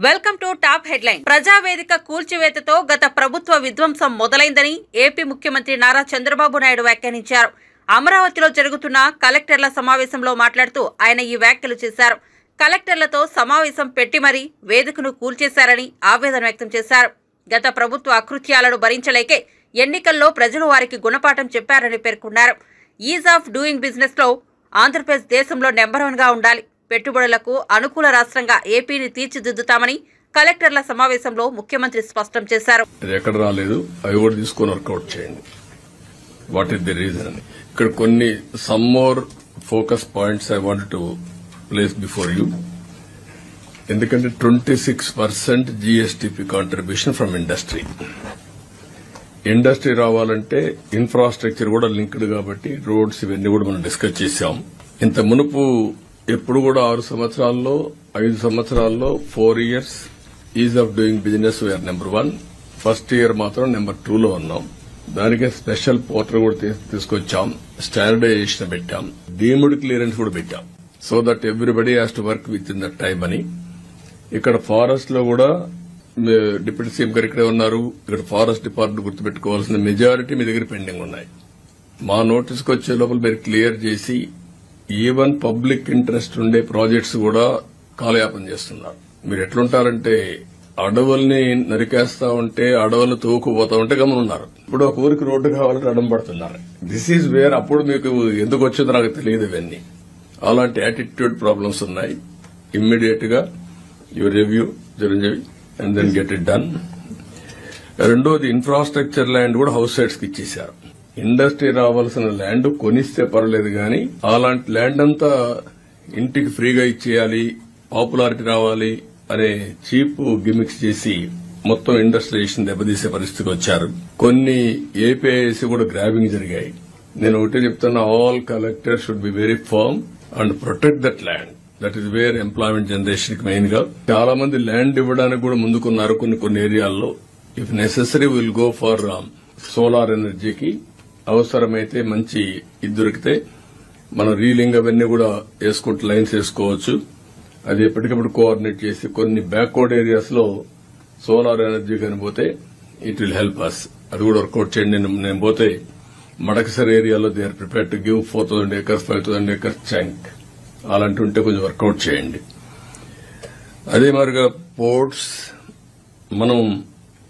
Welcome to top headline. ప్రజావేదిక కూల్చివేతతో గత ప్రభుత్వ విధ్వంసం మొదలైందని ఏపీ ముఖ్యమంత్రి నారా చంద్రబాబు నాయుడు వ్యాఖ్యానించారు. అమరావతిలో జరుగుతున్న కలెక్టర్ల సమావేశంలో మాట్లాడుతూ ఆయన ఈ వ్యాఖ్యలు చేశారు. కలెక్టర్లతో సమావేశం పెట్టి మరీ వేదికను కూల్చేశారని ఆవేదన వ్యక్తం చేశారు. గత ప్రభుత్వ అకృత్యాలను భరించలేకే ఎన్నికల్లో ప్రజలు వారికి గుణపాఠం చెప్పారని పేర్కొన్నారు. ఈజ్ ఆఫ్ డూయింగ్ బిజినెస్ లో ఆంధ్రప్రదేశ్ దేశంలో నెంబర్ 1గా ఉండాలి. పెట్టుబడులకు అనుకూల రాష్ట్రంగా ఏపీని తీర్చిదిద్దుతామని కలెక్టర్ల సమావేశంలో ముఖ్యమంత్రి స్పష్టం చేశారు. ఎక్కడ రాలేదు అవి కూడా తీసుకొని వర్కౌట్ చేయండి. వాట్ ఈస్ ది రీజన్ అని ఇక్కడ కొన్ని some more focus points I want to place before you. ఎందుకంటే 26% GSTP contribution from industry. Industry రావాలంటే ఇన్ఫ్రాస్ట్రక్చర్ కూడా లింక్డ్ కాబట్టి రోడ్స్ ఇవన్నీ కూడా మనం డిస్కస్ చేశాం. ఇంత మునుపు ఎప్పుడు కూడా 6 సంవత్సరాల్లో 5 సంవత్సరాల్లో 4 years ease of doing business we're number 1. First year మాత్రం నెంబర్ 2లో ఉన్నాం. దానికే స్పెషల్ పోర్టల్ కూడా తీసుకొచ్చాం. స్టాండర్డైజేషన్ పెట్టాం. డీమ్డ్ క్లియరెన్స్ కూడా పెట్టాం. So that everybody has to work with in that time అని. ఇక్కడ ఫారెస్ట్ లో కూడా డిప్యూటీ సీఎం గారు ఇక్కడే ఉన్నారు. ఇక్కడ ఫారెస్ట్ డిపార్ట్మెంట్ గుర్తుపెట్టుకోవాల్సిన మెజారిటీ మీ దగ్గర పెండింగ్ ఉన్నాయి. మా నోటీస్కి వచ్చే లోపల మీరు క్లియర్ చేసి ఈవెన్ పబ్లిక్ ఇంట్రెస్ట్ ఉండే ప్రాజెక్ట్స్ కూడా కాలయాపన చేస్తున్నారు. మీరు ఎట్లుంటారంటే అడవుల్ని నరికేస్తా ఉంటే అడవులు తోకుపోతా ఉంటే గమనున్నారు. ఇప్పుడు ఒక ఊరికి రోడ్డు కావాలంటే అడం పడుతున్నారు. This is where. అప్పుడు మీకు ఎందుకు వచ్చిందో నాకు తెలియదు. ఇవన్నీ అలాంటి యాటిట్యూడ్ ప్రాబ్లమ్స్ ఉన్నాయి. ఇమ్మీడియట్ గా you review Chiranjeevi and then get it done. రెండోది ఇన్ఫ్రాస్ట్రక్చర్ ల్యాండ్ కూడా హౌస్ సైట్స్ కి ఇచ్చేశారు. ఇండస్ట్రీ రావాల్సిన ల్యాండ్ కొనిస్తే పర్లేదు గాని అలాంటి ల్యాండ్ అంతా ఇంటికి ఫ్రీగా ఇచ్చేయాలి, పాపులారిటీ రావాలి అనే చీప్ గిమిక్స్ చేసి మొత్తం ఇండస్ట్రియలైజేషన్ దెబ్బతీసే పరిస్థితికి వచ్చారు. కొన్ని ఏపీఐసి కూడా గ్రాబింగ్ జరిగాయి. నేను ఒకటే చెప్తున్నా, all collectors should be very firm and protect that land. That is where employment generation కి మెయిన్ గా చాలా మంది ల్యాండ్ ఇవ్వడానికి కూడా ముందుకున్నారు. కొన్ని ఏరియాల్లో if necessary will go for solar ఎనర్జీకి. అవసరమైతే మంచి ఇది దొరికితే మనం రీలింగ్ అవన్నీ కూడా వేసుకుంటూ లైన్స్ వేసుకోవచ్చు. అది ఎప్పటికప్పుడు కోఆర్డినేట్ చేసి కొన్ని బ్యాక్వర్డ్ ఏరియాస్ లో సోలార్ ఎనర్జీ కనిపోతే ఇట్ విల్ హెల్ప్ అస్. అది కూడా వర్కౌట్ చేయండి. నేను పోతే మడకసర్ ఏరియాలో they are prepared to give 4,000 acres 5,000 acres chunk. అలాంటి ఉంటే కొంచెం వర్కౌట్ చేయండి. అదే మాదిరిగా పోర్ట్స్ మనం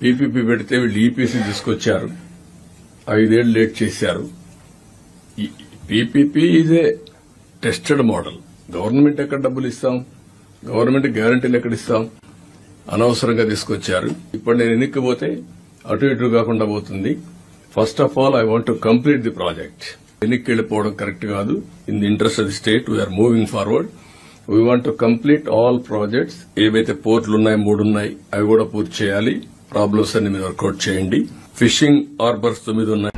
పీపీపీ పెడితే వీళ్ళు ఈపీసీ తీసుకొచ్చారు. 5 ఏళ్లు లేట్ చేశారు. PPP is a tested model. Government ఎక్కడ డబ్బులు ఇస్తాం, గవర్నమెంట్ గ్యారంటీలు ఎక్కడ ఇస్తాం, అనవసరంగా తీసుకొచ్చారు. ఇప్పుడు నేను ఎన్నికపోతే అటు ఇటు కాకుండా పోతుంది. First of all I want to complete the project. ఎన్నికకి వెళ్లిపోవడం కరెక్ట్ కాదు. In the interest of the state we're moving forward. We want to complete all projects. ఏవైతే పోర్టులు ఉన్నాయి 3 ఉన్నాయి, అవి కూడా పూర్తి చేయాలి. ప్రాబ్లమ్స్ అన్ని మీరు వర్కౌట్ చేయండి. ఫిషింగ్ హార్బర్స్ 9 ఉన్నాయి.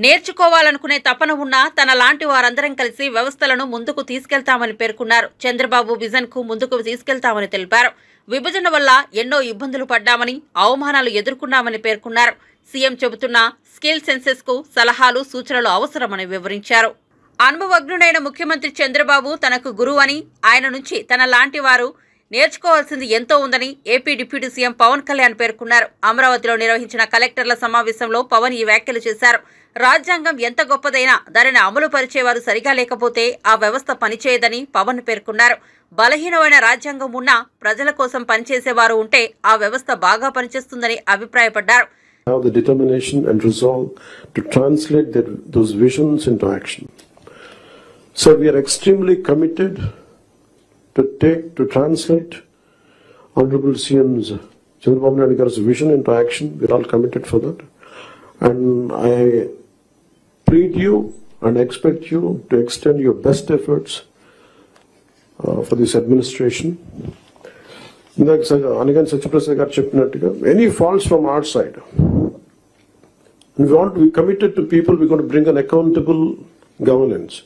నేర్చుకోవాలనుకునే తపన ఉన్నా తన లాంటి వారందరం కలిసి వ్యవస్థలను ముందుకు తీసుకెళ్తామని పేర్కొన్నారు. చంద్రబాబు విజన్ కు ముందుకు తీసుకెళ్తామని తెలిపారు. విభజన వల్ల ఎన్నో ఇబ్బందులు పడ్డామని, అవమానాలు ఎదుర్కొన్నామని పేర్కొన్నారు. సీఎం చెబుతున్న స్కిల్ సెన్సెస్ కు సలహాలు, సూచనలు అవసరమని వివరించారు. అనుభవజ్ఞుడైన ముఖ్యమంత్రి చంద్రబాబు తనకు గురువు అని, ఆయన నుంచి తన లాంటి వారు నేర్చుకోవాల్సింది ఎంతో ఉందని AP deputy CM Pawan Kalyan పేర్కొన్నారు. అమరావతిలో నిర్వహించిన కలెక్టర్ల సమావేశంలో పవన్ ఈ వ్యాఖ్యలు చేశారు. రాజ్యాంగం ఎంత గొప్పదైనా దానిని అమలు పరిచేవారు సరిగా లేకపోతే ఆ వ్యవస్థ పనిచేయదని పవన్ పేర్కొన్నారు. బలహీనమైన రాజ్యాంగం ఉన్నా ప్రజల కోసం పనిచేసేవారు ఉంటే ఆ వ్యవస్థ బాగా పనిచేస్తుందని అభిప్రాయపడ్డారు. Have the determination and resolve to translate those visions into action. So we are extremely committed to translate Honorable CM's Chandrababu Naidu Garu's vision into action. We are all committed for that. And I plead you and expect you to extend your best efforts for this administration. Anigan Satyaprasad garu cheppinattuga any faults from our side. And we want to be committed to people. We're going to bring an accountable governance.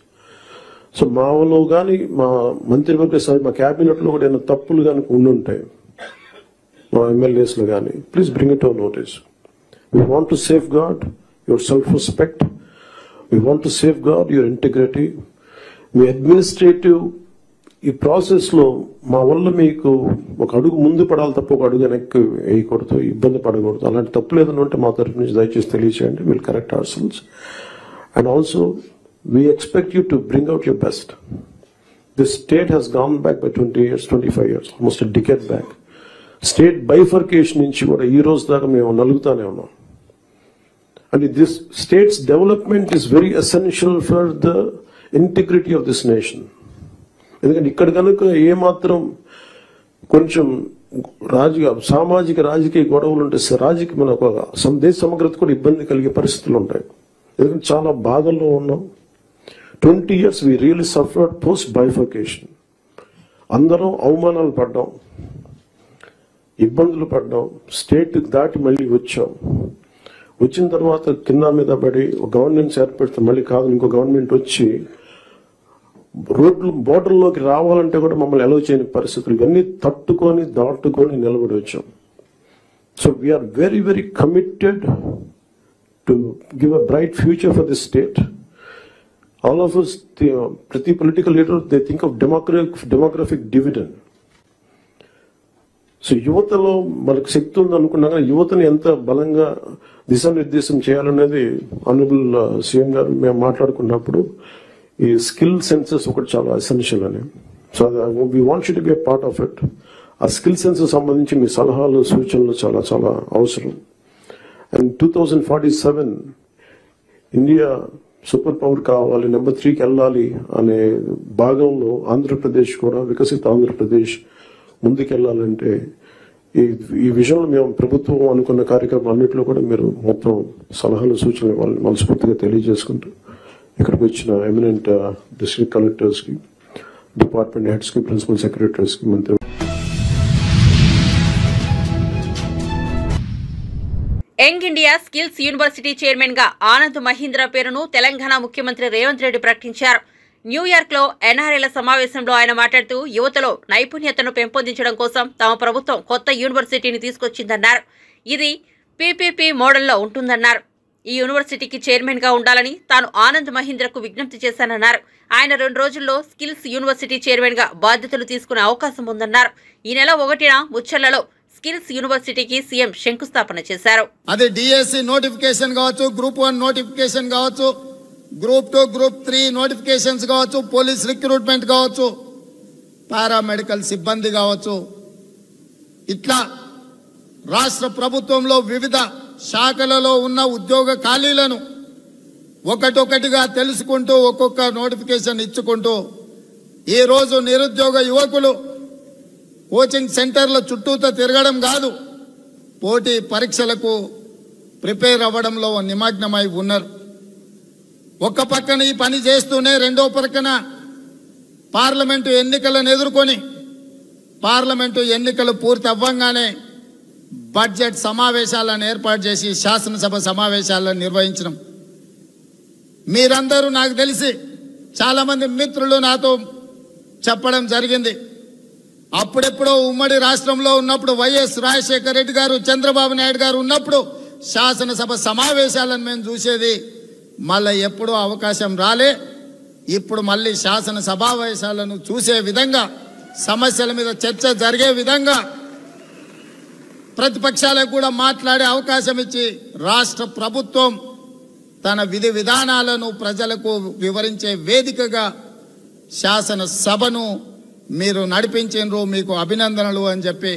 So మాలో కానీ మా మంత్రివర్గ సభ మా క్యాబినెట్లో కూడా ఏమైనా తప్పులు కానీ ఉండుంటాయి మా ఎమ్మెల్యేస్లో కానీ please bring it our notice. We want to safeguard your self respect. We want to safeguard your integrity. మీ అడ్మినిస్ట్రేటివ్ ఈ ప్రాసెస్లో మా వల్ల మీకు ఒక అడుగు ముందు పడాలి తప్ప ఒక అడుగు వెనక్కి వేయకూడదు, ఇబ్బంది పడకూడదు. అలాంటి తప్పులు ఏదైనా ఉంటే మా తరఫు నుంచి దయచేసి తెలియచేయండి. Will correct ourselves. And also we expect you to bring out your best. This state has gone back by 20 years, 25 years, almost a decade back. State bifurcation నుంచి కూడా ఈ రోజు దాకా మేము నలుగుతానే ఉన్నాం. And this state's development is very essential for the integrity of this nation. ఎందుకంటే ఇక్కడ కనుక ఏమాత్రం కొంచెం సామాజిక రాజకీయ గొడవలు ఉంటే మన దేశ సమగ్రత కూడా ఇబ్బంది కలిగే పరిస్థితులు ఉంటాయి. ఎందుకంటే చాలా బాధల్లో ఉన్నాం. 20 years we really suffered post bifurcation. అందరం అవమానాలు పడ్డాం, ఇబ్బందులు పడ్డాం, స్టేట్ దాటి మళ్ళీ వచ్చాం. వచ్చిన తర్వాత కింద మీద పడి గవర్నమెంట్స్ ఏర్పడితే మళ్ళీ కాదు ఇంకో గవర్నమెంట్ వచ్చి రోడ్లు బోర్డర్లోకి రావాలంటే కూడా మమ్మల్ని అలౌ చేయని పరిస్థితులు, ఇవన్నీ తట్టుకొని దాటుకొని నిలబడి వచ్చాం. So we're very very committed to give a bright future for this state. All of us, ప్రతి political leader they think of demographic dividend. So యువతలో మనకు శక్తి ఉంది అనుకున్నా కానీ యువతని ఎంత బలంగా దిశానిర్దేశం చేయాలనేది ఆనరబుల్ సీఎం గారు మేము మాట్లాడుకున్నప్పుడు ఈ స్కిల్ సెన్సెస్ ఒకటి చాలా ఎసెన్షియల్ అని. So we want you to be a part of it. ఆ స్కిల్ సెన్సెస్ సంబంధించి మీ సలహాలు సూచనలు చాలా చాలా అవసరం. అండ్ 2047 ఇండియా సూపర్ పవర్ కావాలి, నెంబర్ 3కి వెళ్ళాలి అనే భాగంలో ఆంధ్రప్రదేశ్ కూడా వికసిత ఆంధ్రప్రదేశ్ ముందుకెళ్లాలంటే ఈ విషయంలో మేము ప్రభుత్వం అనుకున్న కార్యక్రమం అన్నింటిలో కూడా మీరు మొత్తం సలహాలు సూచనలు ఇవ్వాలని మనస్ఫూర్తిగా తెలియజేసుకుంటూ ఇక్కడికి వచ్చిన ఎమినెంట్ డిస్ట్రిక్ట్ కలెక్టర్స్ కి, డిపార్ట్మెంట్ హెడ్స్ కి, ప్రిన్సిపల్ సెక్రటరీస్ కి, మంత్రి young India skills university chairman గా ఆనంద్ మహీంద్రా పేరును తెలంగాణ ముఖ్యమంత్రి రేవంత్ రెడ్డి ప్రకటించారు. న్యూయార్క్ లో ఎన్ఆర్ఐల సమావేశంలో ఆయన మాట్లాడుతూ యువతలో నైపుణ్యతను పెంపొందించడం కోసం తమ ప్రభుత్వం కొత్త యూనివర్సిటీని తీసుకొచ్చిందన్నారు. ఇది పీపీపీ మోడల్లో ఉంటుందన్నారు. ఈ యూనివర్సిటీకి చైర్మన్ గా ఉండాలని తాను ఆనంద్ మహీంద్రకు విజ్ఞప్తి చేశానన్నారు. ఆయన 2 రోజుల్లో స్కిల్స్ యూనివర్సిటీ చైర్మన్ గా బాధ్యతలు తీసుకునే అవకాశం ఉందన్నారు. ఈ నెల 1న ముచ్చర్లలో స్కిల్స్ యూనివర్సిటీకి సీఎం శంకుస్థాపన చేశారు. అది డిఎస్సి నోటిఫికేషన్ కావచ్చు, గ్రూప్ 1 నోటిఫికేషన్ కావచ్చు, గ్రూప్ 2, గ్రూప్ 3 నోటిఫికేషన్స్ కావచ్చు, పోలీస్ రిక్రూట్మెంట్ కావచ్చు, పారామెడికల్ సిబ్బంది కావచ్చు. ఇట్లా రాష్ట్ర ప్రభుత్వంలో వివిధ శాఖలలో ఉన్న ఉద్యోగ ఖాళీలను ఒకటొకటిగా తెలుసుకుంటూ ఒక్కొక్క నోటిఫికేషన్ ఇచ్చుకుంటూ ఈరోజు నిరుద్యోగ యువకులు కోచింగ్ సెంటర్ల చుట్టూతో తిరగడం కాదు, పోటీ పరీక్షలకు ప్రిపేర్ అవ్వడంలో నిమగ్నమై ఉన్నారు. ఒక పక్కన ఈ పని చేస్తూనే రెండో పక్కన పార్లమెంటు ఎన్నికలను ఎదుర్కొని పార్లమెంటు ఎన్నికలు పూర్తి అవ్వంగానే బడ్జెట్ సమావేశాలను ఏర్పాటు చేసి శాసనసభ సమావేశాలను నిర్వహించడం. మీరందరూ నాకు తెలిసి చాలామంది మిత్రులు నాతో చెప్పడం జరిగింది. అప్పుడెప్పుడో ఉమ్మడి రాష్ట్రంలో ఉన్నప్పుడు వైఎస్ రాజశేఖర రెడ్డి గారు, చంద్రబాబు నాయుడు గారు ఉన్నప్పుడు శాసనసభ సమావేశాలను మేము చూసేది. మళ్ళీ ఎప్పుడూ అవకాశం రాలే. ఇప్పుడు మళ్ళీ శాసన సమావేశాలను చూసే విధంగా, సమస్యల మీద చర్చ జరిగే విధంగా, ప్రతిపక్షాలకు కూడా మాట్లాడే అవకాశం ఇచ్చి రాష్ట్ర ప్రభుత్వం తన విధి విధానాలను ప్రజలకు వివరించే వేదికగా శాసనసభను మీరు నడిపించారు, మీకు అభినందనలు అని చెప్పి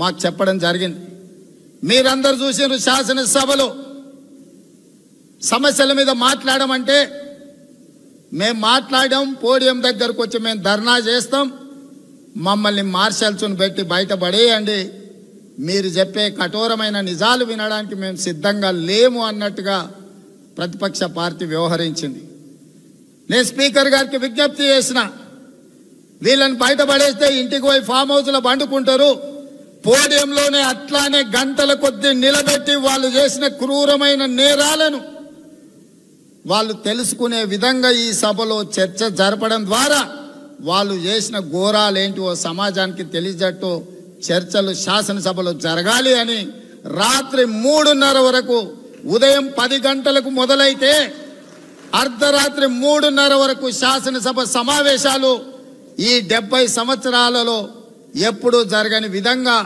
మాకు చెప్పడం జరిగింది. మీరందరూ చూసారు శాసనసభలో సమస్యల మీద మాట్లాడమంటే మేము మాట్లాడాం. పోడియం దగ్గరకు వచ్చి మేము ధర్నా చేస్తాం, మమ్మల్ని మార్షల్స్ను పెట్టి బయటపడేయండి, మీరు చెప్పే కఠోరమైన నిజాలు వినడానికి మేము సిద్ధంగా లేము అన్నట్టుగా ప్రతిపక్ష పార్టీ వ్యవహరించింది. నేను స్పీకర్ గారికి విజ్ఞప్తి చేసిన, వీళ్ళని బయటపడేస్తే ఇంటికి పోయి ఫామ్ హౌస్లో పండుకుంటారు, పోడియంలోనే అట్లానే గంటల కొద్దీ నిలబెట్టి వాళ్ళు చేసిన క్రూరమైన నేరాలను వాళ్ళు తెలుసుకునే విధంగా ఈ సభలో చర్చ జరపడం ద్వారా వాళ్ళు చేసిన ఘోరాలేంటివో సమాజానికి తెలియజేట్టు చర్చలు శాసనసభలో జరగాలి అని రాత్రి 3:30 వరకు, ఉదయం 10 గంటలకు మొదలైతే అర్ధరాత్రి 3:30 వరకు శాసనసభ సమావేశాలు ఈ 70 సంవత్సరాలలో ఎప్పుడూ జరగని విధంగా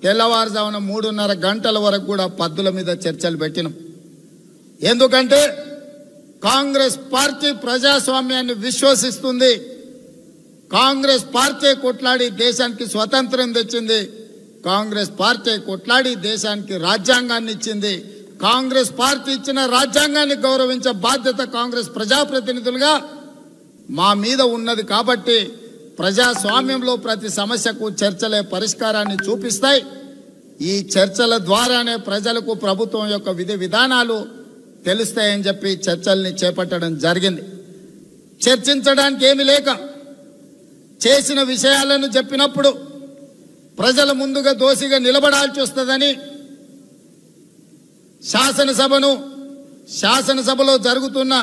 తెల్లవారుజామున 3:30 గంటల వరకు కూడా పద్దుల మీద చర్చలు పెట్టినాం. ఎందుకంటే కాంగ్రెస్ పార్టీ ప్రజాస్వామ్యాన్ని విశ్వసిస్తుంది. కాంగ్రెస్ పార్టీ కొట్లాడి దేశానికి స్వతంత్రం తెచ్చింది. కాంగ్రెస్ పార్టీ కొట్లాడి దేశానికి రాజ్యాంగాన్ని ఇచ్చింది. కాంగ్రెస్ పార్టీ ఇచ్చిన రాజ్యాంగాన్ని గౌరవించే బాధ్యత కాంగ్రెస్ ప్రజాప్రతినిధులుగా మా మీద ఉన్నది. కాబట్టి ప్రజాస్వామ్యంలో ప్రతి సమస్యకు చర్చలే పరిష్కారాన్ని చూపిస్తాయి. ఈ చర్చల ద్వారానే ప్రజలకు ప్రభుత్వం యొక్క విధి విధానాలు తెలుస్తాయని చెప్పి చర్చల్ని చేపట్టడం జరిగింది. చర్చించడానికి ఏమీ లేక చేసిన విషయాలను చెప్పినప్పుడు ప్రజల ముందుగా దోషిగా నిలబడాల్సి వస్తుందని శాసనసభలో జరుగుతున్న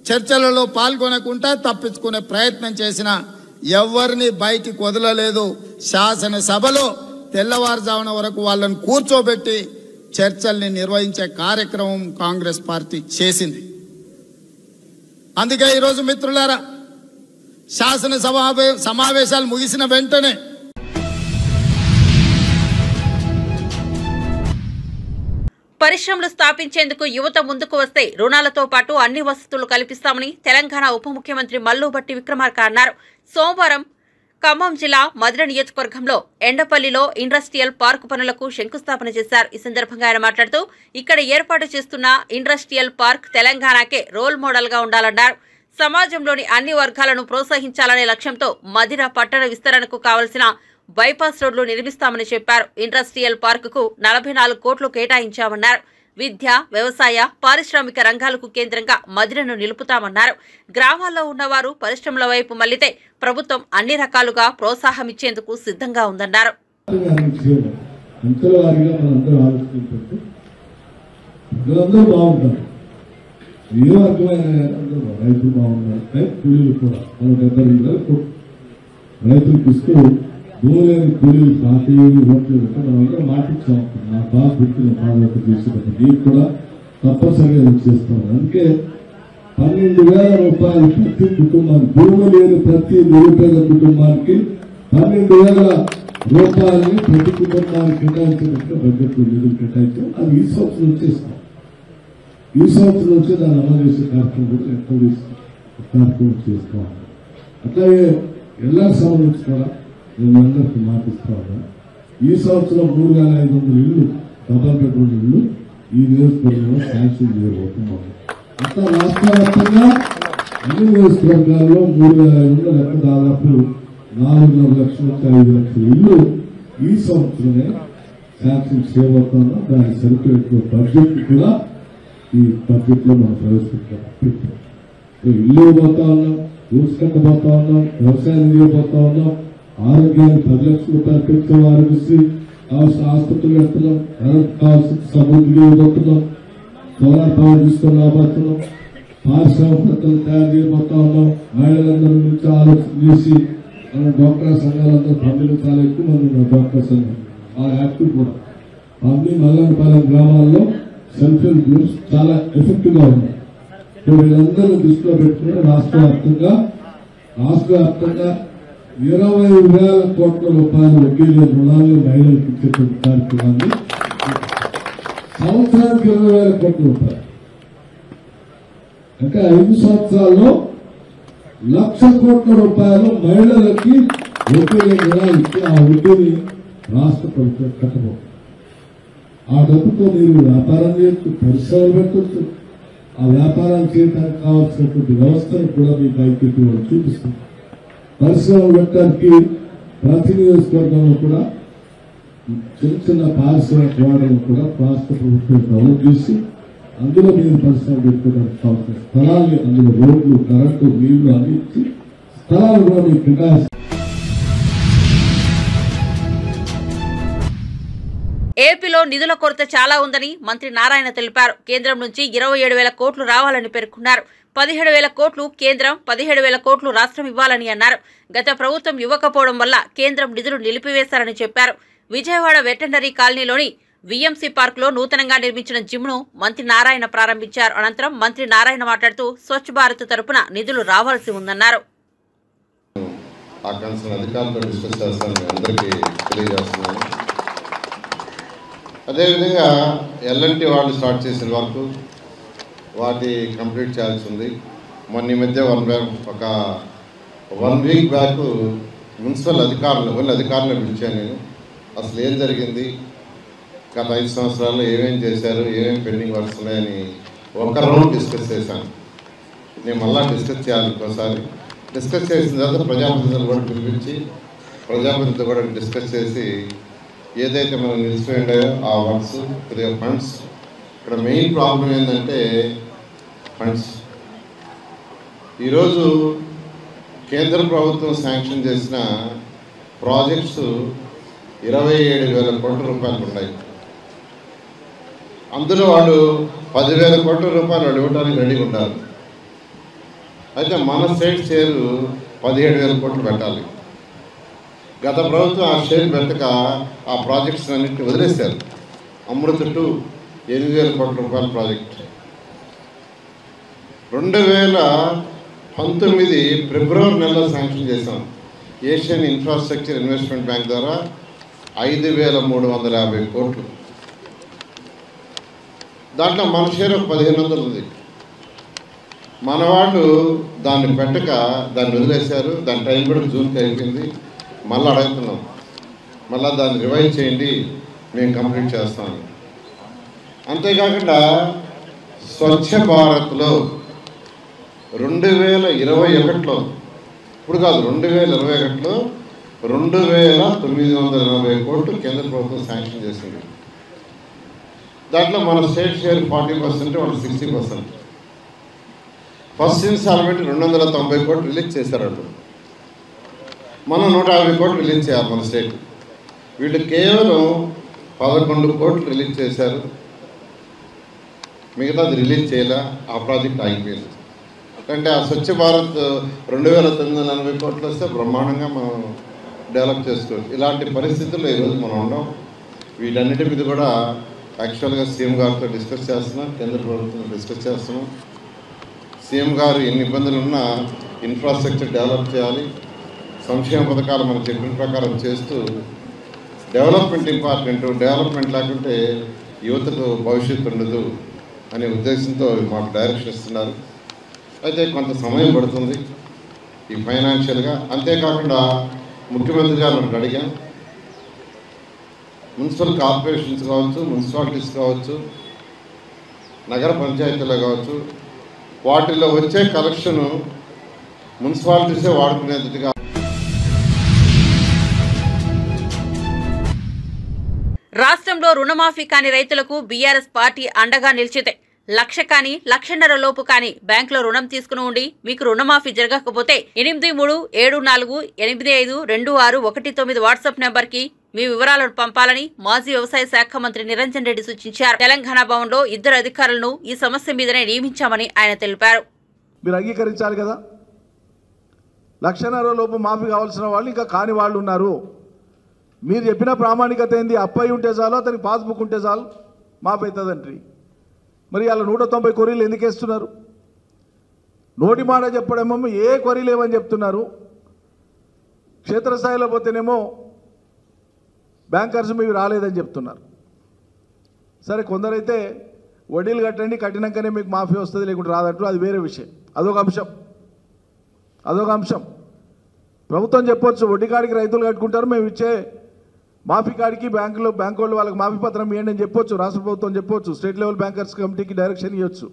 చర్చలలో పాల్గొనకుండా తప్పించుకునే ప్రయత్నం చేసిన ఎవరిని బయటికి వదలలేదు. శాసనసభలో తెల్లవారుజామున వరకు వాళ్ళని కూర్చోబెట్టి చర్చల్ని నిర్వహించే కార్యక్రమం కాంగ్రెస్ పార్టీ చేసింది. అందుకే ఈరోజు మిత్రులారా, శాసనసభ సమావేశాలు ముగిసిన వెంటనే పరిశ్రమలు స్థాపించేందుకు యువత ముందుకు వస్తే రుణాలతో పాటు అన్ని వసతులు కల్పిస్తామని తెలంగాణ ఉప ముఖ్యమంత్రి మల్లుభట్టి విక్రమార్క అన్నారు. సోమవారం ఖమ్మం జిల్లా మధిర నియోజకవర్గంలో ఎండపల్లిలో ఇండస్ట్రియల్ పార్క్ పనులకు శంకుస్థాపన చేశారు. ఈ సందర్భంగా ఆయన మాట్లాడుతూ ఇక్కడ ఏర్పాటు చేస్తున్న ఇండస్ట్రియల్ పార్క్ తెలంగాణకే రోల్ మోడల్ గా ఉండాలన్నారు. సమాజంలోని అన్ని వర్గాలను ప్రోత్సహించాలనే లక్ష్యంతో మధిర పట్టణ విస్తరణకు కావలసిన బైపాస్ రోడ్లు నిర్మిస్తామని చెప్పారు. ఇండస్ట్రియల్ పార్కుకు 44 కోట్లు కేటాయించామన్నారు. విద్య, వ్యవసాయ, పారిశ్రామిక రంగాలకు కేంద్రంగా మధిరను నిలుపుతామన్నారు. గ్రామాల్లో ఉన్నవారు పరిశ్రమల వైపు మళ్లితే ప్రభుత్వం అన్ని రకాలుగా ప్రోత్సాహం ఇచ్చేందుకు సిద్ధంగా ఉందన్నారు. భూములేని కూలీలు పార్టీలు ఓట్లు మనం మాటిచ్చాం. నా బాగా గుర్తున్న బాధ్యత తీసుకుంటాం. దీనికి కూడా తప్పనిసరిగా చేస్తాం. అందుకే 12,000 రూపాయలు ప్రతి కుటుంబానికి, భూమి లేని ప్రతి నిరుపేద కుటుంబానికి 12,000 రూపాయలని ప్రతి కుటుంబానికి కేటాయించినట్టు బడ్జెట్లో నిధులు కేటాయించాం. అది ఈ సంవత్సరం చేస్తాం. ఈ సంవత్సరం నుంచి దాన్ని అమలు చేసే కార్యక్రమం కూడా కార్యక్రమం చేస్తాం. అట్లాగే ఎల్ఆర్ సంబంధించి కూడా నేను అందరికీ మాటిస్తా ఉన్నాను. ఈ సంవత్సరం 3,500 ఇళ్లు, డబల్ బెడ్రూమ్ ఇళ్లు ఈ నియోజకవర్గంలో శాంక్షన్ చేయబోతున్నాం. అట్లా రాష్ట్ర వ్యాప్తంగా అన్ని నియోజకవర్గాల్లో 3,500 లెక్క దాదాపు 4.5 లక్షల నుంచి 5 లక్షల ఇళ్లు ఈ సంవత్సరమే శాంక్షన్ చేయబోతున్నాం. దాని సరిపోయే బడ్జెట్ కూడా ఈ బడ్జెట్ లో మనం ప్రవేశపెట్టాం. ఇల్లు పోతా ఉన్నాం, రూల్స్ కట్టబోతా ఉన్నాం, వ్యవసాయం చేయబోతా ఉన్నాం, ఆరోగ్యానికి 10 లక్షల రూపాయలు పెంచాం, ఆరోగ్యశ్రీ కావాల్సిన ఆసుపత్రులు పెడుతున్నాం, కావాల్సిన సమృద్ధి పోతున్నాం, సోలార్ పవర్ తీసుకొని రాబోతున్నాం, పారిశ్రామికతలు తయారు చేయబోతా ఉన్నాం. మహిళలందరి నుంచి ఆలోచన చేసి మన డ్వాక్రా సంఘాలందరూ పండుగ చాలా ఎక్కువ మంది ఉన్నారు. డ్వాక్రా సంఘం ఆ యాక్టివ్ కూడా అన్ని మల్లంపాలెం గ్రామాల్లో సెల్ఫ్ హెల్ప్ గ్రూప్స్ చాలా ఎఫెక్టివ్ గా ఉన్నాయి. వీళ్ళందరూ దృష్టిలో పెట్టుకుని రాష్ట్ర వ్యాప్తంగా 20,000 కోట్ల రూపాయలు వడ్డీల రుణాలు మహిళలకు ఇచ్చేటువంటి కార్యక్రమాన్ని సంవత్సరానికి 20,000 కోట్ల రూపాయలు అంటే 5 సంవత్సరాల్లో 1,00,000 కోట్ల రూపాయలు మహిళలకి వడ్డీల రుణాలు ఇచ్చి ఆ వడ్డీని రాష్ట్ర ప్రభుత్వం కట్టబోతుంది. ఆ డబ్బుతో మీరు వ్యాపారం చేయొచ్చు, పరిశ్రమలు పెట్టవచ్చు. ఆ వ్యాపారాలు చేయడానికి కావాల్సినటువంటి వ్యవస్థను కూడా మీకు ఐక్యత చూపిస్తుంది. పరిశ్రమలు పెట్టడానికి ప్రతి నియోజకవర్గంలో కూడా చిన్న చిన్న పారిశ్రామిక వాడలను కూడా రాష్ట్ర ప్రభుత్వం డెవలప్ చేసి అందులో మీరు పరిశ్రమలు పెట్టుకోవడానికి కావాల్సిన స్థలాన్ని, అందులో రోడ్లు, కరెంటు, నీళ్లు అన్ని ఇచ్చి స్థలాలు కూడా మీకు కేటాయిస్తారు. ఏపీలో నిధుల కొరత చాలా ఉందని మంత్రి నారాయణ తెలిపారు. కేంద్రం నుంచి 27,000 కోట్లు రావాలని పేర్కొన్నారు. 17,000 కోట్లు కేంద్రం, 17,000 కోట్లు రాష్ట్రం ఇవ్వాలని అన్నారు. గత ప్రభుత్వం ఇవ్వకపోవడం వల్ల కేంద్రం నిధులు నిలిపివేశారని చెప్పారు. విజయవాడ వెటర్నరీ కాలనీలోని వీఎంసీ పార్క్ లో నూతనంగా నిర్మించిన జిమ్ ను మంత్రి నారాయణ ప్రారంభించారు. అనంతరం మంత్రి నారాయణ మాట్లాడుతూ స్వచ్ఛ భారత్ తరపున నిధులు రావాల్సి ఉందన్నారు. అదేవిధంగా ఎల్ఎన్టీ వాళ్ళు స్టార్ట్ చేసిన వర్క్ వాటి కంప్లీట్ చేయాల్సి ఉంది. మొన్న ఈ మధ్య ఒక 1 వీక్ బ్యాక్ మున్సిపల్ అధికారులను పిలిచాను నేను. అసలు ఏం జరిగింది, గత 5 సంవత్సరాల్లో ఏమేం చేశారు, ఏమేమి పెండింగ్ వర్క్స్ ఉన్నాయని ఒక రౌండ్ డిస్కస్ చేశాను. నేను మళ్ళా డిస్కస్ చేయాలి. ఒకసారి డిస్కస్ చేసిన తర్వాత ప్రజాప్రతినిధులు కూడా పిలిపించి ప్రజాప్రతినిధులతో కూడా డిస్కస్ చేసి ఏదైతే మనం నిలిచిపోయాయో ఆ వర్క్స్ కొద్దిగా ఫండ్స్, ఇక్కడ మెయిన్ ప్రాబ్లం ఏంటంటే ఫండ్స్. ఈరోజు కేంద్ర ప్రభుత్వం శాంక్షన్ చేసిన ప్రాజెక్ట్స్ 27,000 కోట్ల రూపాయలు ఉన్నాయి. అందులో వాళ్ళు 10,000 కోట్ల రూపాయలు వాళ్ళు ఇవ్వడానికి రెడీగా ఉండాలి. అయితే మన స్టేట్ షేరు 17,000 కోట్లు పెట్టాలి. గత ప్రభుత్వం ఆ షేర్ పెట్టక ఆ ప్రాజెక్ట్స్ అన్నింటినీ వదిలేశారు. అమృత్ 2 8,000 కోట్ల రూపాయల ప్రాజెక్ట్. 2019 ఫిబ్రవరి నెలలో శాంక్షన్ చేశాం. ఏషియన్ ఇన్ఫ్రాస్ట్రక్చర్ ఇన్వెస్ట్మెంట్ బ్యాంక్ ద్వారా 5,350 కోట్లు. దాంట్లో మన షేర్ 1,500 ఉంది. మన వాళ్ళు దాన్ని పెట్టక దాన్ని వదిలేశారు. దాని టైం కూడా జూన్కి అయిపోయింది. మళ్ళీ అడుగుతున్నాం, మళ్ళీ దాన్ని రివైజ్ చేయండి, మేము కంప్లీట్ చేస్తాం. అంతేకాకుండా స్వచ్ఛ భారత్లో 2021లో, ఇప్పుడు కాదు 2021లో 2,940 కోట్లు కేంద్ర ప్రభుత్వం శాంక్షన్ చేసింది. దాంట్లో మన స్టేట్ షేర్ 40%, వాళ్ళు 60%. ఫస్ట్ ఇన్స్టాల్మెంట్ 290 కోట్లు రిలీజ్ చేశారు. వాళ్ళు మనం 150 కోట్లు రిలీజ్ చేయాలి మన స్టేట్. వీళ్ళు కేవలం 11 కోట్లు రిలీజ్ చేశారు. మిగతాది రిలీజ్ చేయాలా, ఆ ప్రాజెక్ట్ ఆగిపోయింది. అంటే ఆ స్వచ్ఛ భారత్ 2,940 కోట్లు వస్తే బ్రహ్మాండంగా మనం డెవలప్ చేసుకోవచ్చు. ఇలాంటి పరిస్థితుల్లో ఈరోజు మనం ఉన్నాం. వీటన్నిటి మీద కూడా యాక్చువల్గా సీఎం గారితో డిస్కస్ చేస్తున్నాం, కేంద్ర ప్రభుత్వంతో డిస్కస్ చేస్తున్నాం. సీఎం గారు ఎన్ని ఇబ్బందులు ఉన్నా ఇన్ఫ్రాస్ట్రక్చర్ డెవలప్ చేయాలి, సంక్షేమ పథకాలు మనం చెప్పిన ప్రకారం చేస్తూ డెవలప్మెంట్ ఇంపార్టెంట్. డెవలప్మెంట్ లేకుంటే యువతకు భవిష్యత్తు ఉండదు అనే ఉద్దేశంతో మాకు డైరెక్షన్ ఇస్తున్నారు. అయితే కొంత సమయం పడుతుంది ఈ ఫైనాన్షియల్గా. అంతేకాకుండా ముఖ్యమంత్రి గారు మనకు అడిగాం, మున్సిపల్ కార్పొరేషన్స్ కావచ్చు, మున్సిపాలిటీస్ కావచ్చు, నగర పంచాయతీలు కావచ్చు, వాటిల్లో వచ్చే కలెక్షను మున్సిపాలిటీసే వాడుకునేదిగా. రాష్ట్రంలో రుణమాఫీ కాని రైతులకు బీఆర్ఎస్ పార్టీ అండగా నిలిచితే, 1,00,000 కానీ 1,50,000 లోపు కానీ బ్యాంకులో రుణం తీసుకుని ఉండి మీకు రుణమాఫీ జరగకపోతే 837458526119 వాట్సాప్ నెంబర్కి మీ వివరాలను పంపాలని మాజీ వ్యవసాయ శాఖ మంత్రి నిరంజన్ రెడ్డి సూచించారు. తెలంగాణ భవన్లో 2 అధికారులను ఈ సమస్య మీదనే నియమించామని ఆయన తెలిపారు. మీరు అంగీకరించాలి కదా, 1,50,000 లోపు మాఫీ కావాల్సిన వాళ్ళు ఇంకా కాని వాళ్ళు ఉన్నారు. మీరు చెప్పిన ప్రామాణికత ఏంది? అప్పయి ఉంటే చాలు, అతనికి పాస్బుక్ ఉంటే చాలు మాఫీ అవుతుందండి. మరి అలా 190 కొరీలు ఎందుకు వేస్తున్నారు? నోటి మాట చెప్పడేమో ఏ కొరీలు ఏమని చెప్తున్నారు, క్షేత్రస్థాయిలో పోతేనేమో బ్యాంకర్స్ మీకు రాలేదని చెప్తున్నారు. సరే, కొందరైతే వడ్డీలు కట్టండి, కట్టినాకనే మీకు మాఫీ వస్తుంది లేకుంటే రాదంటూ, అది వేరే విషయం. అదొక అంశం. ప్రభుత్వం చెప్పొచ్చు, వడ్డీ కాడికి రైతులు కట్టుకుంటారు, మేము ఇచ్చే మాఫీ కాడికి బ్యాంకు వాళ్ళు వాళ్ళకి మాఫీ పత్రం ఇవ్వండి అని చెప్పొచ్చు. రాష్ట్ర ప్రభుత్వం చెప్పొచ్చు, స్టేట్ లెవెల్ బ్యాంకర్స్ కమిటీకి డైరెక్షన్ ఇవ్వచ్చు.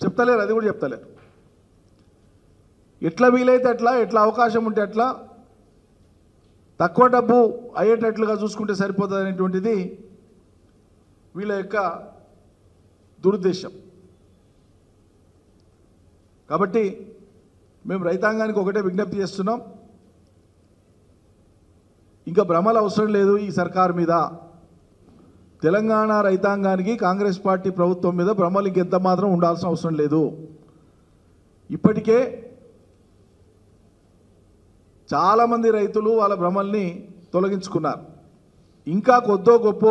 చెప్తలేరు, అది కూడా చెప్తలేరు. ఎట్లా వీలైతే అట్లా, ఎట్లా అవకాశం ఉంటే అట్లా తక్కువ డబ్బు అయ్యేటట్లుగా చూసుకుంటే సరిపోతుంది అనేటువంటిది వీళ్ళ యొక్క దురుద్దేశం. కాబట్టి మేము రైతాంగానికి ఒకటే విజ్ఞప్తి చేస్తున్నాం, ఇంకా భ్రమలు అవసరం లేదు ఈ సర్కార్ మీద. తెలంగాణ రైతాంగానికి కాంగ్రెస్ పార్టీ ప్రభుత్వం మీద భ్రమలు ఇంకెంత మాత్రం ఉండాల్సిన అవసరం లేదు. ఇప్పటికే చాలామంది రైతులు వాళ్ళ భ్రమల్ని తొలగించుకున్నారు. ఇంకా కొద్దో గొప్ప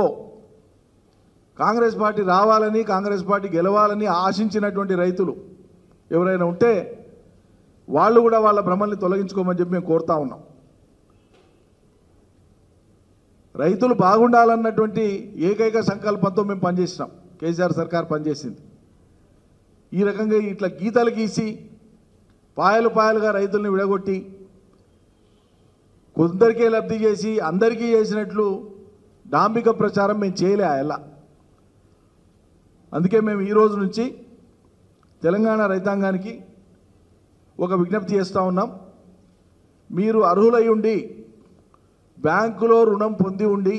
కాంగ్రెస్ పార్టీ రావాలని, కాంగ్రెస్ పార్టీ గెలవాలని ఆశించినటువంటి రైతులు ఎవరైనా ఉంటే వాళ్ళు కూడా వాళ్ళ భ్రమల్ని తొలగించుకోమని చెప్పి మేము కోరుతా ఉన్నాం. రైతులు బాగుండాలన్నటువంటి ఏకైక సంకల్పంతో మేము పనిచేసినాం. కేసీఆర్ సర్కార్ పనిచేసింది. ఈ రకంగా ఇట్లా గీతలు గీసి పాయలు పాయలుగా రైతుల్ని విడగొట్టి కొందరికే లబ్ధి చేసి అందరికీ చేసినట్లు డాంబిక ప్రచారం మేము చేయలే ఎలా. అందుకే మేము ఈ రోజు నుంచి తెలంగాణ రైతాంగానికి ఒక విజ్ఞప్తి చేస్తూ ఉన్నాం. మీరు అర్హులై ఉండి బ్యాంకులో రుణం పొంది ఉండి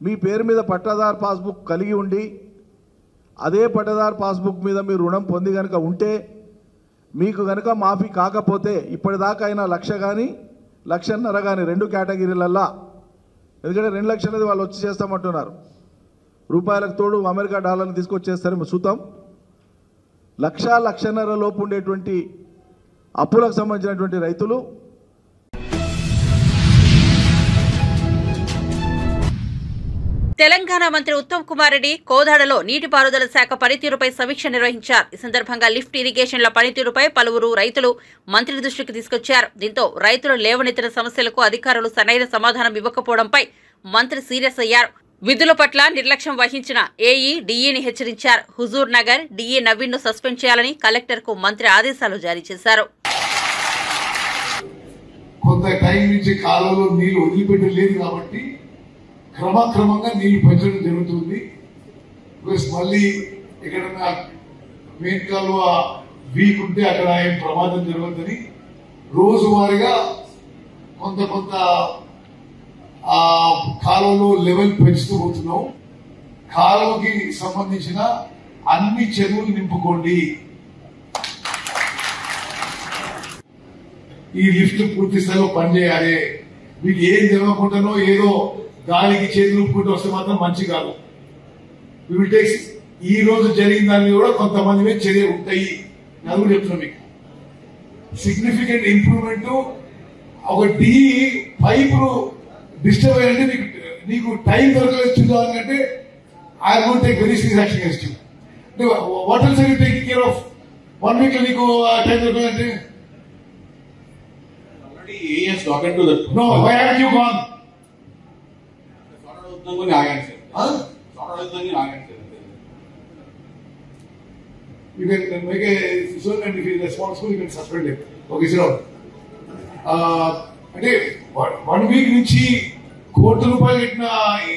మీ పేరు మీద పట్టాదారు పాస్బుక్ కలిగి ఉండి అదే పట్టాదారు పాస్బుక్ మీద మీరు రుణం పొంది కనుక ఉంటే మీకు కనుక మాఫీ కాకపోతే ఇప్పటిదాకా అయినా 1,00,000 కానీ 1,50,000 కానీ 2 కేటగిరీలల్లా, ఎందుకంటే 2 లక్షలది వాళ్ళు వచ్చి చేస్తామంటున్నారు. రూపాయలకు తోడు అమెరికా డాలర్ని తీసుకొచ్చేస్తారేమో చూద్దాం. 1,00,000-1,50,000 లోపు ఉండేటువంటి అప్పులకు సంబంధించినటువంటి రైతులు తెలంగాణ మంత్రి ఉత్తమ్ కుమార్ రెడ్డి కోదాడలో నీటిపారుదల శాఖ పనితీరుపై సమీక్ష నిర్వహించారు. ఈ సందర్భంగా లిఫ్ట్ ఇరిగేషన్ల పనితీరుపై పలువురు రైతులు మంత్రి దృష్టికి తీసుకొచ్చారు. దీంతో రైతులు లేవనెత్తిన సమస్యలకు అధికారులు సరైన సమాధానం ఇవ్వకపోవడంపై మంత్రి సీరియస్ అయ్యారు. విధుల పట్ల నిర్లక్ష్యం వహించిన ఏఈ, డీఈని హెచ్చరించారు. హుజూర్ నగర్ డీఈ నవీన్ ను సస్పెండ్ చేయాలని కలెక్టర్కు మంత్రి ఆదేశాలు జారీ చేశారు. కొంత టైం నుంచి కాలంలో నీళ్లు వదిలిపెట్టలేదు కాబట్టి క్రమక్రమంగా నీళ్లు పెంచడం జరుగుతుంది. ప్లస్ మళ్ళీ ఎక్కడన్నా మెయిన్ కాలువ వీక్ ఉంటే అక్కడ ఏం ప్రమాదం జరగద్దని రోజువారీగా కొంత ఆ కాలువలో లెవెల్ పెంచుతూ పోతున్నాం. కాలువకి సంబంధించిన అన్ని చెరువులు నింపుకోండి. ఈ లిఫ్ట్ పూర్తి స్థాయిలో పనిచేయాలి. మీకు ఏం జరగకుండానో ఏదో గాలికి చేతులు ఊపుకుంటూ వస్తే మాత్రం మంచి కాదు. ఈ రోజు జరిగిన దాన్ని కూడా కొంతమంది మీద చర్య ఉంటాయి. అది కూడా చెప్తున్నాం. మీకు సిగ్నిఫికెంట్ ఇంప్రూవ్మెంట్. ఒక డీ పైపులు డిస్టర్బ్ అయ్యంటే నీకు టైం దొరకలేదు చూడాలంటే I will take very serious action against you. అంటే what else are you taking care of? 1 week లో నీకు టైం దొరకలేదంటే no, why haven't you gone? You can make a decision and if he is responsible, you can suspend him. Okay, sit down. అంటే 1 week నుంచి ₹1 కోటి పెట్టిన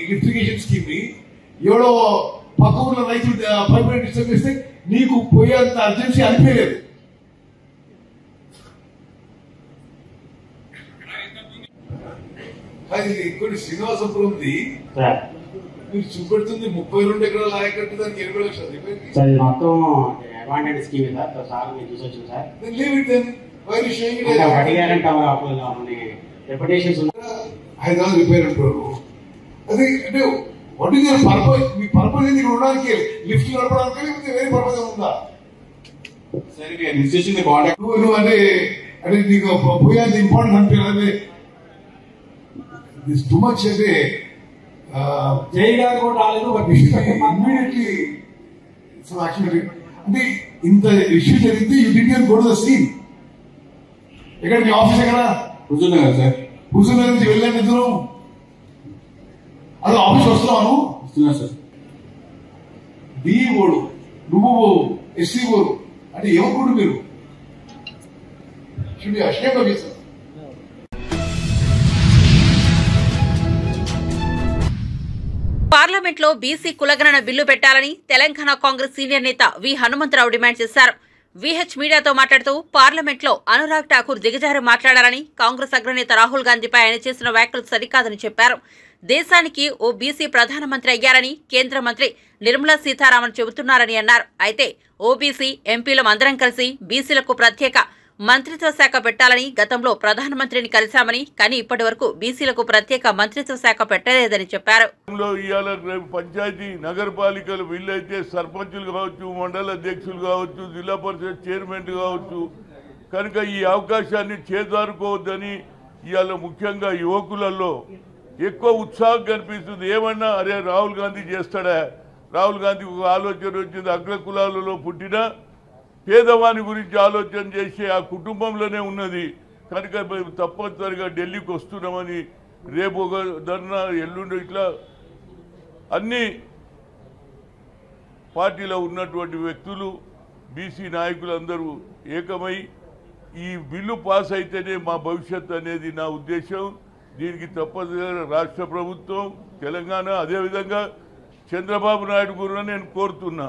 lift irrigation scheme ని ఎవడో పక్క ఊర్లో రైతులు పైప్ లైన్ డిస్టర్బ్ చేస్తే నీకు పోయేంత అర్జెన్సీ అనిపించలేదు. అది కొన్ని శ్రీనివాసపురంది మీరు చూపెడుతుంది 32 ఎకరాల ఆయకట్టు, దానికి 20 లక్షలు అయిపోయింది. మొత్తం అడ్వాంటేజ్ స్కీమ్ సార్ మీరు చూసొచ్చు సార్. హైదరాబాద్ రిపేర్ అంటారు. అది అంటే what is your purpose? Me purpose ఏంది? ఇక్కడ ఉండడానికి, లిఫ్ట్ నడపడానికి, లేకపోతే వేరే పర్పస్ ఉందా? నువ్వు అంటే నీకు పోయేది ఇంపార్టెంట్ అనిపించాలి. దిస్ టూ మచ్ అంటే చేయడానికి కూడా రాలేదు. బట్ ఇమ్మీడియట్లీ సో యాక్చువల్లీ అంటే ఇంత ఇష్యూ జరిగితే you did go to the scene. ఎక్కడ మీ ఆఫీస్ ఎక్కడ? Huzurnagar sir. Huzurnagar నుంచి వెళ్ళాను ఇద్దరు. అదే ఆఫీస్ వస్తున్నాను. వస్తున్నా సార్. డి ఓడు, నువ్వు ఎస్సీ ఓడు అంటే ఎవరు మీరు? Should be ashamed of yourself. పార్లమెంట్లో బీసీ కులగణన బిల్లు పెట్టాలని తెలంగాణ కాంగ్రెస్ సీనియర్ నేత వి హనుమంతరావు డిమాండ్ చేశారు. వీహెచ్ మీడియాతో మాట్లాడుతూ పార్లమెంట్లో అనురాగ్ ఠాకూర్ దిగజారి మాట్లాడారని, కాంగ్రెస్ అగ్రనేత రాహుల్ గాంధీపై ఆయన చేసిన వ్యాఖ్యలు సరికాదని చెప్పారు. దేశానికి ఓ బీసీ ప్రధానమంత్రి అయ్యారని కేంద్ర మంత్రి నిర్మలా సీతారామన్ చెబుతున్నారని అన్నారు. అయితే ఓబీసీ ఎంపీలం అందరం కలిసి బీసీలకు ప్రత్యేక మంత్రిత్వ శాఖ పెట్టాలని గతంలో ప్రధానమంత్రిని కలిశామని, కానీ ఇప్పటి వరకు బీసీలకు ప్రత్యేక మంత్రిత్వ శాఖ పెట్టలేదని చెప్పారు. పంచాయతీ నగరపాలికలు వీళ్ళైతే సర్పంచులు కావచ్చు, మండల అధ్యక్షులు కావచ్చు, జిల్లా పరిషత్ చైర్మన్ కావచ్చు. కనుక ఈ అవకాశాన్ని చేజారుకోవద్దని ఇవాళ ముఖ్యంగా యువకులలో ఎక్కువ ఉత్సాహం కనిపిస్తుంది. ఏమన్నా అరే రాహుల్ గాంధీ చేస్తాడా, రాహుల్ గాంధీకి ఒక ఆలోచన వచ్చింది, అగ్రకులాలలో పుట్టిన పేదవాని గురించి ఆలోచన చేసే ఆ కుటుంబంలోనే ఉన్నది కనుక తప్పనిసరిగా ఢిల్లీకి వస్తున్నామని రేపు ఒక ధర్నా, ఎల్లుండి ఇట్లా అన్ని పార్టీలో ఉన్నటువంటి వ్యక్తులు బీసీ నాయకులందరూ ఏకమై ఈ బిల్లు పాస్ అయితేనే మా భవిష్యత్తు అనేది నా ఉద్దేశం. దీనికి తప్పనిసరిగా రాష్ట్ర ప్రభుత్వం, తెలంగాణ, అదేవిధంగా చంద్రబాబు నాయుడు కూడా నేను కోరుతున్నా,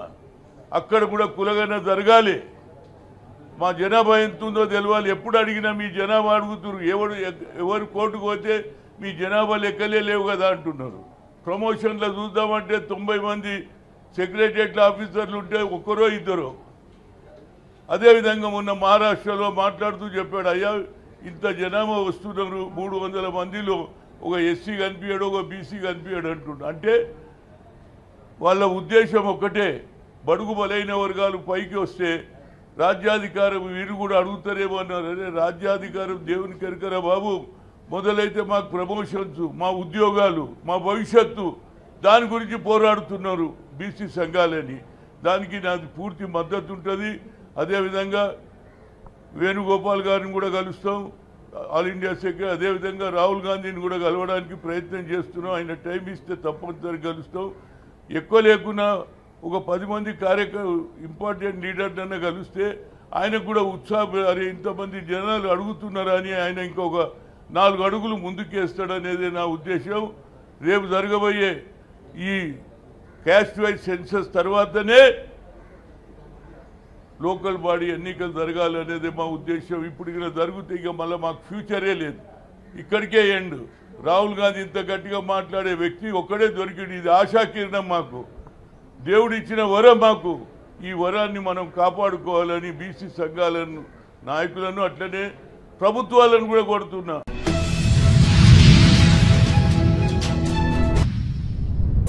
అక్కడ కూడా కులగన జరగాలి. మా జనాభా ఎంత ఉందో తెలవాలి. ఎప్పుడు అడిగినా మీ జనాభా అడుగుతున్నారు, ఎవరు కోర్టుకు పోతే మీ జనాభా లెక్కలే లేవు కదా అంటున్నారు. ప్రమోషన్లో చూద్దామంటే 90 మంది సెక్రటరియట్ ఆఫీసర్లు ఉంటే ఒక్కరో ఇద్దరు. అదేవిధంగా మొన్న మహారాష్ట్రలో మాట్లాడుతూ చెప్పాడు, అయ్యా ఇంత జనాభా వస్తున్నారు, 300 మందిలో ఒక ఎస్సీ కనిపించాడు, ఒక బీసీ కనిపించాడు అంటున్నాడు. అంటే వాళ్ళ ఉద్దేశం ఒక్కటే, బడుగు బలైన వర్గాలు పైకి వస్తే రాజ్యాధికారం వీరు కూడా అడుగుతారేమో అన్నారు. అదే రాజ్యాధికారం దేవుని కెరకరా బాబు, మొదలైతే మాకు ప్రమోషన్స్, మా ఉద్యోగాలు, మా భవిష్యత్తు, దాని గురించి పోరాడుతున్నారు బీసీ సంఘాలని. దానికి నాది పూర్తి మద్దతు ఉంటుంది. అదేవిధంగా వేణుగోపాల్ గారిని కూడా కలుస్తాం, ఆల్ ఇండియా సెక్రటరీ. అదేవిధంగా రాహుల్ గాంధీని కూడా కలవడానికి ప్రయత్నం చేస్తున్నాం. ఆయన టైం ఇస్తే తప్పనిసరిగా కలుస్తాం. ఎక్కువ లేకున్నా ఒక 10 మంది ఇంపార్టెంట్ లీడర్నన్నా కలిస్తే ఆయనకు కూడా ఉత్సాహం, అరే ఇంతమంది జనాలు అడుగుతున్నారా అని ఆయన ఇంకొక 4 అడుగులు ముందుకేస్తాడనేది నా ఉద్దేశం. రేపు జరగబోయే ఈ క్యాస్ట్ వైజ్ సెన్సస్ తర్వాతనే లోకల్ బాడీ ఎన్నికలు జరగాలనేది మా ఉద్దేశం. ఇప్పుడు ఇలా జరిగితే ఇక మళ్ళీ మాకు ఫ్యూచరే లేదు, ఇక్కడికే ఎండ్. రాహుల్ గాంధీ ఇంత గట్టిగా మాట్లాడే వ్యక్తి ఒక్కడే దొరికింది. ఇది ఆశాకిరణం, మాకు దేవుడు ఇచ్చిన వరం. మాకు ఈ వరాన్ని మనం కాపాడుకోవాలని బీసీ సంఘాలను, నాయకులను, అట్లనే ప్రభుత్వాలను కూడా కోరుతున్నా.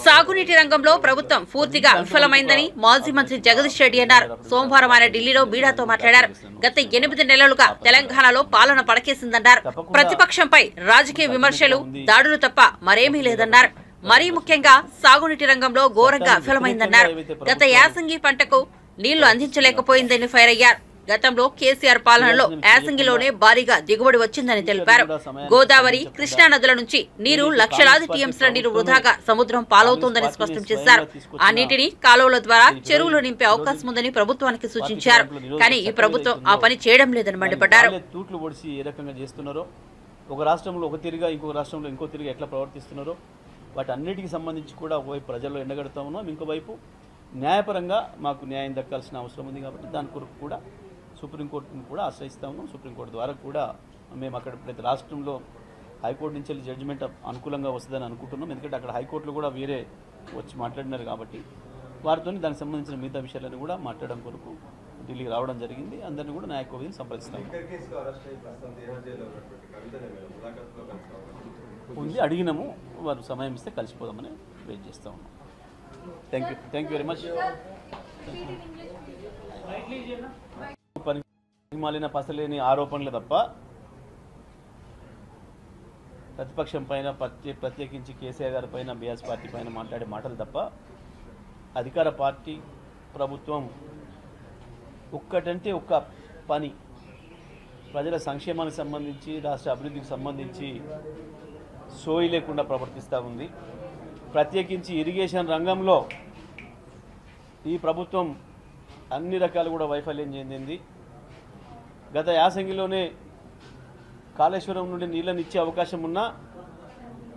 సాగునీటి రంగంలో ప్రభుత్వం పూర్తిగా విఫలమైందని మాజీ మంత్రి జగదీష్ రెడ్డి అన్నారు. సోమవారం ఆయన ఢిల్లీలో మీడియాతో మాట్లాడారు. గత 8 నెలలుగా తెలంగాణలో పాలన పడకేసిందన్నారు. ప్రతిపక్షంపై రాజకీయ విమర్శలు, దాడులు తప్ప మరేమీ లేదన్నారు. మరీ ముఖ్యంగా సాగునీటి రంగంలో ఘోరంగా విఫలమైందన్నారు. గత యాసంగి పంటకు నీళ్లు అందించలేకపోయిందని ఫైర్ అయ్యారు. గతంలో కేసీఆర్ పాలనలో యాసంగిలోనే భారీగా దిగుబడి వచ్చిందని తెలిపారు. గోదావరి, కృష్ణా నదుల నుంచి నీరు లక్షలాది టీఎంసీల నీరు వృధాగా సముద్రం పాలవుతోందని స్పష్టం చేశారు. ఆ నీటిని కాలువల ద్వారా చెరువులు నింపే అవకాశం ఉందని ప్రభుత్వానికి సూచించారు. కానీ ఈ ప్రభుత్వం ఆ పని చేయడం లేదని మండిపడ్డారు. ఒక రాష్ట్రంలో ఒక తిరిగా ఇంకో రాష్ట్రంలో ఇంకో తిరిగా ఎట్లా ప్రవర్తిస్తున్నారో వాటి అన్నిటికీ సంబంధించి కూడా ఒకవైపు ప్రజల్లో ఎండగడుతూ ఉన్నాం, ఇంకోవైపు న్యాయపరంగా మాకు న్యాయం దక్కాల్సిన అవసరం ఉంది. కాబట్టి దాని కొరకు కూడా సుప్రీంకోర్టును కూడా ఆశ్రయిస్తూ ఉన్నాం. సుప్రీంకోర్టు ద్వారా కూడా మేము అక్కడ ప్రతి రాష్ట్రంలో హైకోర్టు నుంచి వెళ్ళి జడ్జిమెంట్ అనుకూలంగా వస్తుందని అనుకుంటున్నాం. ఎందుకంటే అక్కడ హైకోర్టులో కూడా వేరే వచ్చి మాట్లాడినారు కాబట్టి వారితో దానికి సంబంధించిన మిగతా విషయాలను కూడా మాట్లాడడం కొరకు ఢిల్లీకి రావడం జరిగింది. అందరినీ కూడా న్యాయకోవిధిని సంప్రదిస్తాం ఉంది. అడిగినాము, వారు సమయం ఇస్తే కలిసిపోదామని వెయిట్ చేస్తూ ఉన్నాం. Thank you very much. మాలిన పసలేని ఆరోపణలు తప్ప ప్రతిపక్షం పైన ప్రత్యేకించి కేసీఆర్ గారి పైన, బీఆర్ఎస్ పార్టీ పైన మాట్లాడే మాటలు తప్ప అధికార పార్టీ ప్రభుత్వం ఒక్కటంటే ఒక్క పని ప్రజల సంక్షేమానికి సంబంధించి, రాష్ట్ర అభివృద్ధికి సంబంధించి సోయి లేకుండా ప్రవర్తిస్తూ ఉంది. ప్రత్యేకించి ఇరిగేషన్ రంగంలో ఈ ప్రభుత్వం అన్ని రకాలు కూడా వైఫల్యం చెందింది. గత యాసంగిలోనే కాళేశ్వరం నుండి నీళ్ళని ఇచ్చే అవకాశం ఉన్నా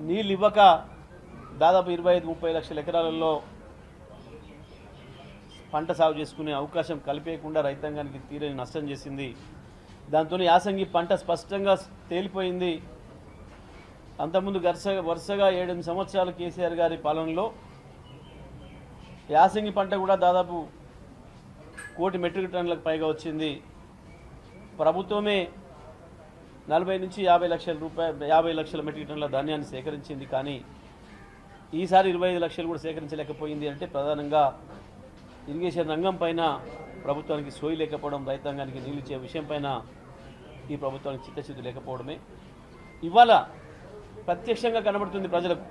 నీళ్ళు ఇవ్వక దాదాపు 25-30 లక్షల ఎకరాలలో పంట సాగు చేసుకునే అవకాశం కల్పేయకుండా రైతాంగానికి తీరని నష్టం చేసింది. దాంతో యాసంగి పంట స్పష్టంగా తేలిపోయింది. అంతకుముందు వరుసగా 7 సంవత్సరాలు కేసీఆర్ గారి పాలనలో యాసంగి పంట కూడా దాదాపు 1 కోటి మెట్రిక్ టన్నులకు పైగా వచ్చింది. ప్రభుత్వమే 40 నుంచి 50 లక్షల మెట్రిక్ టన్నుల ధాన్యాన్ని సేకరించింది. కానీ ఈసారి 25 లక్షలు కూడా సేకరించలేకపోయింది. అంటే ప్రధానంగా ఇరిగేషన్ రంగం పైన ప్రభుత్వానికి సోయి లేకపోవడం, రైతాంగానికి నీళ్ళు ఇచ్చే విషయం పైన ఈ ప్రభుత్వానికి చిత్తశుద్ధి లేకపోవడమే. ఇవాళ ప్రత్యక్షంగా కనబడుతుంది ప్రజలకు.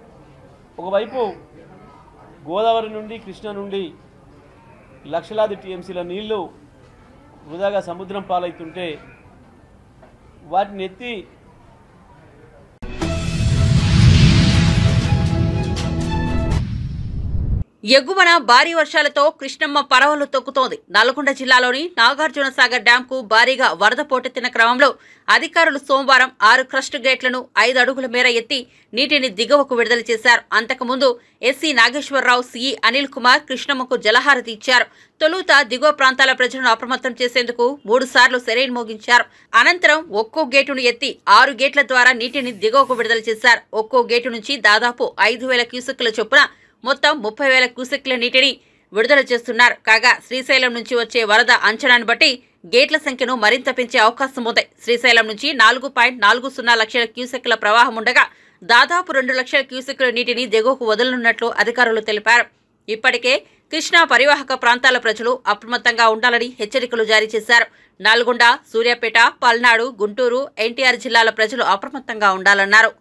ఒకవైపు గోదావరి నుండి కృష్ణా నుండి లక్షలాది టీఎంసీల నీళ్లు వృధాగా సముద్రం పాలవుతుంటే వాటిని ఎత్తి ఎగువన భారీ వర్షాలతో కృష్ణమ్మ పరవలు తొక్కుతోంది. నల్గొండ జిల్లాలోని నాగార్జున సాగర్ డ్యాంకు భారీగా వరద పోటెత్తిన క్రమంలో అధికారులు సోమవారం 6 క్రస్ట్ గేట్లను 5 అడుగుల మేర ఎత్తి నీటిని దిగువకు విడుదల చేశారు. అంతకుముందు ఎస్సీ నాగేశ్వరరావు, సిఈ అనిల్ కుమార్ కృష్ణమ్మకు జలహారతి ఇచ్చారు. తొలుత దిగువ ప్రాంతాల ప్రజలను అప్రమత్తం చేసేందుకు 3 సార్లు సెరైన్ మోగించారు. అనంతరం ఒక్కో గేటును ఎత్తి 6 గేట్ల ద్వారా నీటిని దిగువకు విడుదల చేశారు. ఒక్కో గేటు నుంచి దాదాపు 5,000 క్యూసెక్కుల చొప్పున మొత్తం 30,000 క్యూసెక్ల నీటిని విడుదల చేస్తున్నారు. కాగా శ్రీశైలం నుంచి వచ్చే వరద అంచనాను బట్టి గేట్ల సంఖ్యను మరింత పెంచే అవకాశం ఉంది. శ్రీశైలం నుంచి 4.40 లక్షల క్యూసెక్ల ప్రవాహం ఉండగా దాదాపు 2 లక్షల క్యూసెక్ల నీటిని దిగువకు వదలనున్నట్లు అధికారులు తెలిపారు. ఇప్పటికే కృష్ణా పరివాహక ప్రాంతాల ప్రజలు అప్రమత్తంగా ఉండాలని హెచ్చరికలు జారీ చేశారు. నల్గొండ, సూర్యాపేట, పల్నాడు, గుంటూరు, ఎన్టీఆర్ జిల్లాల ప్రజలు అప్రమత్తంగా ఉండాలన్నారు.